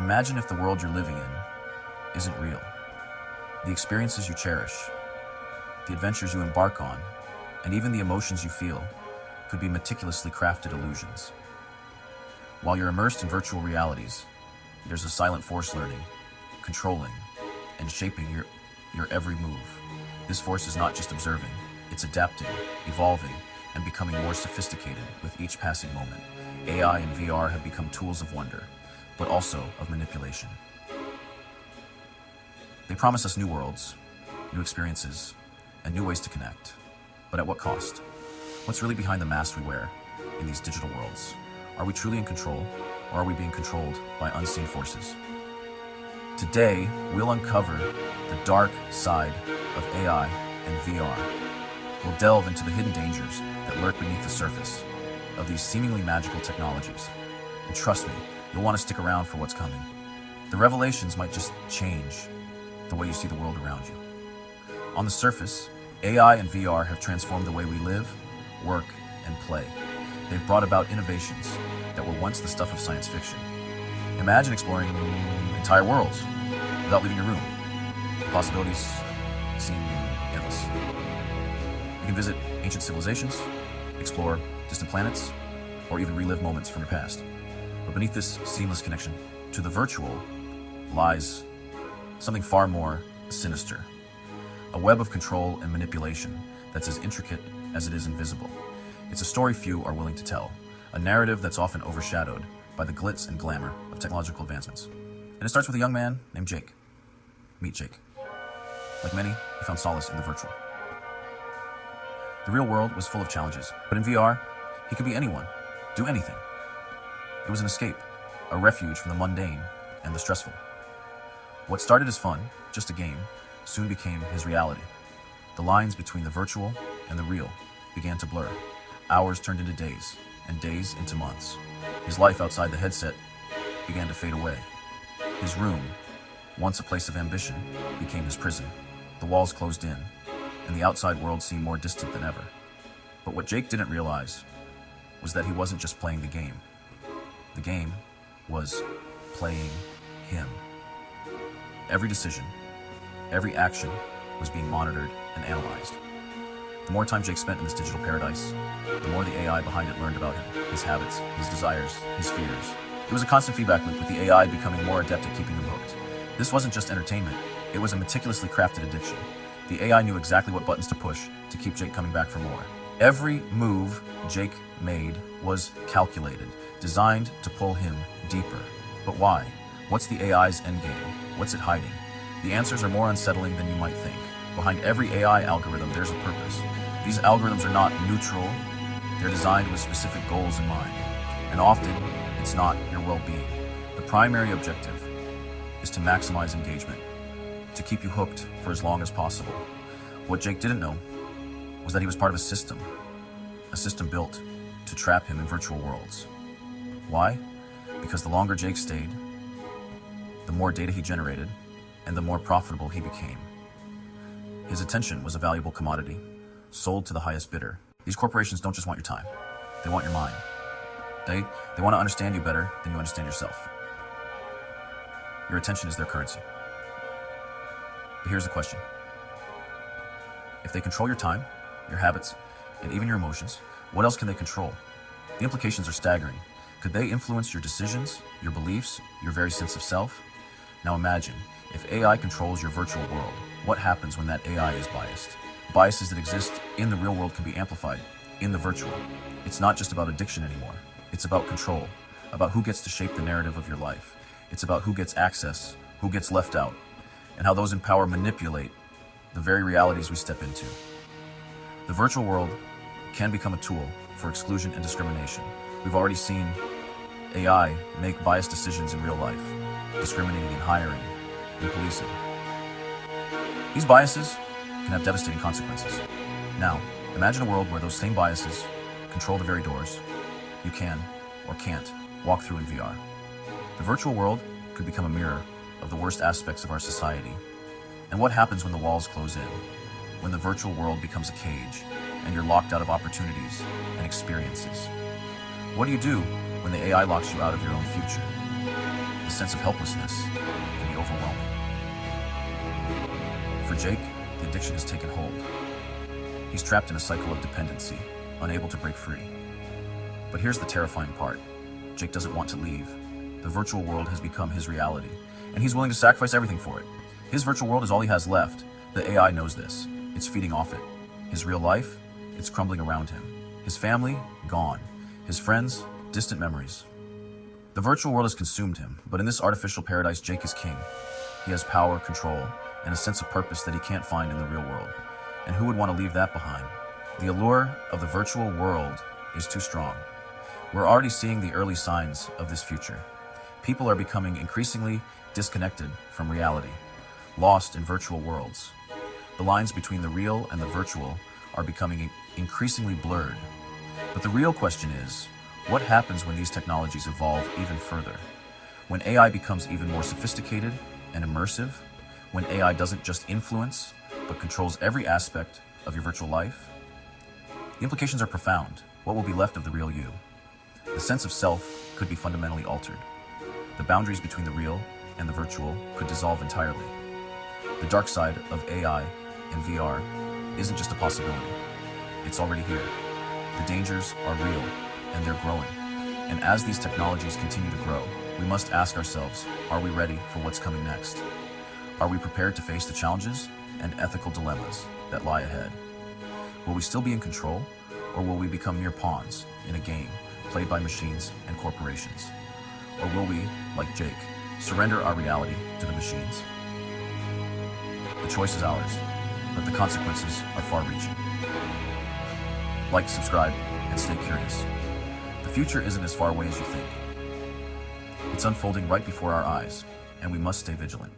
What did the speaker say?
Imagine if the world you're living in isn't real. The experiences you cherish, the adventures you embark on, and even the emotions you feel could be meticulously crafted illusions. While you're immersed in virtual realities, there's a silent force learning, controlling, and shaping your every move. This force is not just observing, it's adapting, evolving, and becoming more sophisticated with each passing moment. AI and VR have become tools of wonder, but also of manipulation. They promise us new worlds, new experiences, and new ways to connect. But at what cost? What's really behind the mask we wear in these digital worlds? Are we truly in control, or are we being controlled by unseen forces? Today, we'll uncover the dark side of AI and VR. We'll delve into the hidden dangers that lurk beneath the surface of these seemingly magical technologies. And trust me, you'll want to stick around for what's coming. The revelations might just change the way you see the world around you. On the surface, AI and VR have transformed the way we live, work, and play. They've brought about innovations that were once the stuff of science fiction. Imagine exploring entire worlds without leaving your room. The possibilities seem endless. You can visit ancient civilizations, explore distant planets, or even relive moments from your past. But beneath this seamless connection to the virtual lies something far more sinister. A web of control and manipulation that's as intricate as it is invisible. It's a story few are willing to tell, a narrative that's often overshadowed by the glitz and glamour of technological advancements. And it starts with a young man named Jake. Meet Jake. Like many, he found solace in the virtual. The real world was full of challenges, but in VR, he could be anyone, do anything. It was an escape, a refuge from the mundane and the stressful. What started as fun, just a game, soon became his reality. The lines between the virtual and the real began to blur. Hours turned into days, and days into months. His life outside the headset began to fade away. His room, once a place of ambition, became his prison. The walls closed in, and the outside world seemed more distant than ever. But what Jake didn't realize was that he wasn't just playing the game. The game was playing him. Every decision, every action was being monitored and analyzed. The more time Jake spent in this digital paradise, the more the AI behind it learned about him, his habits, his desires, his fears. It was a constant feedback loop, with the AI becoming more adept at keeping him hooked. This wasn't just entertainment, it was a meticulously crafted addiction. The AI knew exactly what buttons to push to keep Jake coming back for more. Every move Jake made was calculated, designed to pull him deeper. But why? What's the AI's endgame? What's it hiding? The answers are more unsettling than you might think. Behind every AI algorithm, there's a purpose. These algorithms are not neutral. They're designed with specific goals in mind. And often, it's not your well-being. The primary objective is to maximize engagement, to keep you hooked for as long as possible. What Jake didn't know was that he was part of a system built to trap him in virtual worlds. Why? Because the longer Jake stayed, the more data he generated, and the more profitable he became. His attention was a valuable commodity, sold to the highest bidder. These corporations don't just want your time, they want your mind. They want to understand you better than you understand yourself. Your attention is their currency. But here's the question. If they control your time, your habits, and even your emotions, what else can they control? The implications are staggering. Could they influence your decisions, your beliefs, your very sense of self? Now imagine, if AI controls your virtual world, what happens when that AI is biased? Biases that exist in the real world can be amplified in the virtual. It's not just about addiction anymore. It's about control, about who gets to shape the narrative of your life. It's about who gets access, who gets left out, and how those in power manipulate the very realities we step into. The virtual world can become a tool for exclusion and discrimination. We've already seen AI make biased decisions in real life, discriminating in hiring, in policing. These biases can have devastating consequences. Now, imagine a world where those same biases control the very doors you can or can't walk through in VR. The virtual world could become a mirror of the worst aspects of our society. And what happens when the walls close in? When the virtual world becomes a cage and you're locked out of opportunities and experiences? What do you do when the AI locks you out of your own future? The the sense of helplessness can be overwhelming. For Jake, the addiction has taken hold. He's trapped in a cycle of dependency, unable to break free. But here's the terrifying part. Jake doesn't want to leave. The virtual world has become his reality, and he's willing to sacrifice everything for it. His virtual world is all he has left. The AI knows this. It's feeding off it. His real life, it's crumbling around him. His family, gone. His friends, distant memories. The virtual world has consumed him, but in this artificial paradise, Jake is king. He has power, control, and a sense of purpose that he can't find in the real world. And who would want to leave that behind? The allure of the virtual world is too strong. We're already seeing the early signs of this future. People are becoming increasingly disconnected from reality, lost in virtual worlds. The lines between the real and the virtual are becoming increasingly blurred. But the real question is, what happens when these technologies evolve even further? When AI becomes even more sophisticated and immersive? When AI doesn't just influence, but controls every aspect of your virtual life? The implications are profound. What will be left of the real you? The sense of self could be fundamentally altered. The boundaries between the real and the virtual could dissolve entirely. The dark side of AI and VR isn't just a possibility. It's already here. The dangers are real, and they're growing. And as these technologies continue to grow, we must ask ourselves, are we ready for what's coming next? Are we prepared to face the challenges and ethical dilemmas that lie ahead? Will we still be in control, or will we become mere pawns in a game played by machines and corporations? Or will we, like Jake, surrender our reality to the machines? The choice is ours, but the consequences are far-reaching. Like, subscribe, and stay curious. The future isn't as far away as you think. It's unfolding right before our eyes, and we must stay vigilant.